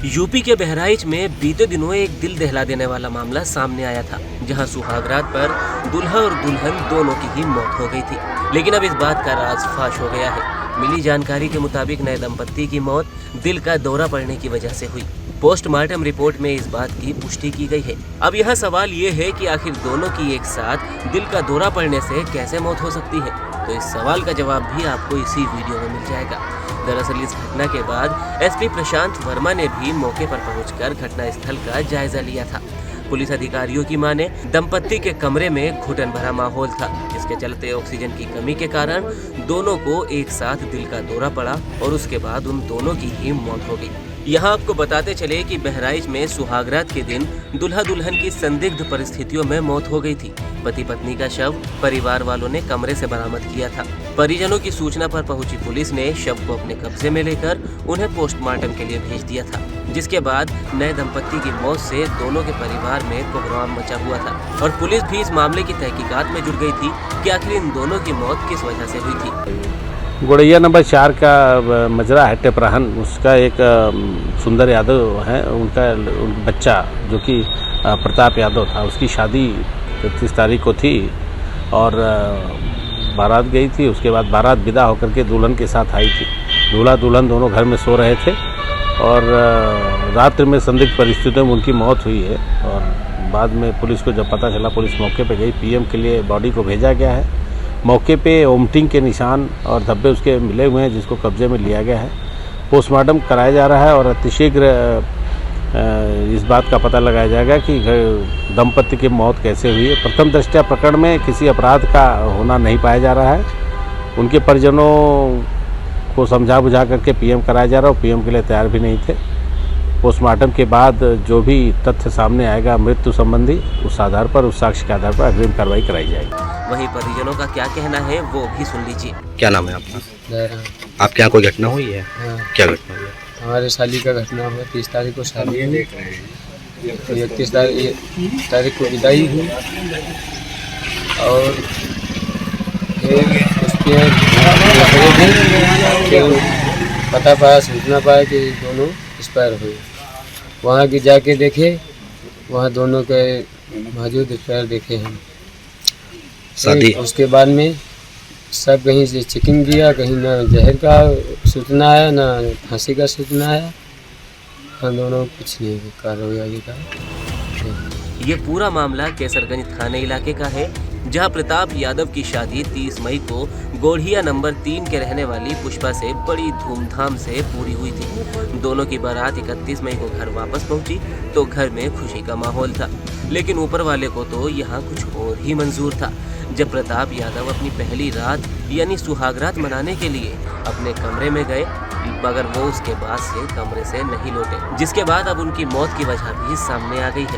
UP के बहराइच में बीते दिनों एक दिल दहला देने वाला मामला सामने आया था, जहां सुहागरात पर दूल्हा और दुल्हन दोनों की ही मौत हो गई थी। लेकिन अब इस बात का राज फाश हो गया है। मिली जानकारी के मुताबिक नए दंपत्ति की मौत दिल का दौरा पड़ने की वजह से हुई। पोस्टमार्टम रिपोर्ट में इस बात की पुष्टि की गई है। अब यह सवाल ये है कि आखिर दोनों की एक साथ दिल का दौरा पड़ने से कैसे मौत हो सकती है। तो इस सवाल का जवाब भी आपको इसी वीडियो में मिल जाएगा। दरअसल इस घटना के बाद एसपी प्रशांत वर्मा ने भी मौके पर पहुंचकर घटनास्थल का जायजा लिया था। पुलिस अधिकारियों की माने दंपत्ति के कमरे में घुटन भरा माहौल था, जिसके चलते ऑक्सीजन की कमी के कारण दोनों को एक साथ दिल का दौरा पड़ा और उसके बाद उन दोनों की ही मौत हो गई। यहाँ आपको बताते चले कि बहराइच में सुहागरात के दिन दुल्हा दुल्हन की संदिग्ध परिस्थितियों में मौत हो गई थी। पति पत्नी का शव परिवार वालों ने कमरे से बरामद किया था। परिजनों की सूचना पर पहुंची पुलिस ने शव को अपने कब्जे में लेकर उन्हें पोस्टमार्टम के लिए भेज दिया था, जिसके बाद नए दंपत्ति की मौत से दोनों के परिवार में कोहराम मचा हुआ था और पुलिस भी इस मामले की तहकीकात में जुट गई थी कि आखिर इन दोनों की मौत किस वजह से हुई थी। गोड़ैया नंबर 4 का मजरा है टेपराहन, उसका एक सुंदर यादव है, उनका बच्चा जो कि प्रताप यादव था, उसकी शादी 31 तारीख को थी और बारात गई थी। उसके बाद बारात विदा होकर के दुल्हन के साथ आई थी। दूल्हा दुल्हन दोनों घर में सो रहे थे और रात्रि में संदिग्ध परिस्थितियों में उनकी मौत हुई है। और बाद में पुलिस को जब पता चला, पुलिस मौके पर गई, पीएम के लिए बॉडी को भेजा गया है। मौके पे वोमिटिंग के निशान और धब्बे उसके मिले हुए हैं, जिसको कब्जे में लिया गया है। पोस्टमार्टम कराया जा रहा है और अतिशीघ्र इस बात का पता लगाया जाएगा कि दंपत्ति की मौत कैसे हुई है। प्रथम दृष्टया प्रकरण में किसी अपराध का होना नहीं पाया जा रहा है। उनके परिजनों को समझा बुझा करके पीएम कराया जा रहा है, पीएम के लिए तैयार भी नहीं थे। पोस्टमार्टम के बाद जो भी तथ्य सामने आएगा मृत्यु संबंधी, उस आधार पर, उस साक्ष्य के आधार पर अग्रिम कार्रवाई कराई जाएगी। वहीं परिजनों का क्या कहना है वो भी सुन लीजिए। क्या नाम है आपका? आपके यहाँ कोई घटना हुई है? हाँ। क्या घटना हुई है? हमारे साली का घटना हुआ। 30 तारीख को शादी है, 31 तारीख को विदाई हुई और फिर उसके पता पाया, सूचना पाया कि दोनों एक्सपायर हुए। वहाँ की जाके देखे, वहाँ दोनों के मौजूद एक्सपायर देखे हम। शादी उसके बाद में सब कहीं से चेकिंग किया, कहीं ना जहर का सूचना आया, ना फांसी का सूचना आया। हम दोनों कुछ नहीं कार्रवाई आगे का। ये पूरा मामला केसरगंज थाने इलाके का है, जहां प्रताप यादव की शादी 30 मई को गोढ़िया नंबर 3 के रहने वाली पुष्पा से बड़ी धूमधाम से पूरी हुई थी। दोनों की बारात 31 मई को घर वापस पहुंची तो घर में खुशी का माहौल था। लेकिन ऊपर वाले को तो यहाँ कुछ और ही मंजूर था। जब प्रताप यादव अपनी पहली रात यानी सुहागरात मनाने के लिए अपने कमरे में गए, मगर वो उसके बाद से कमरे से नहीं लौटे, जिसके बाद अब उनकी मौत की वजह भी सामने आ गई है।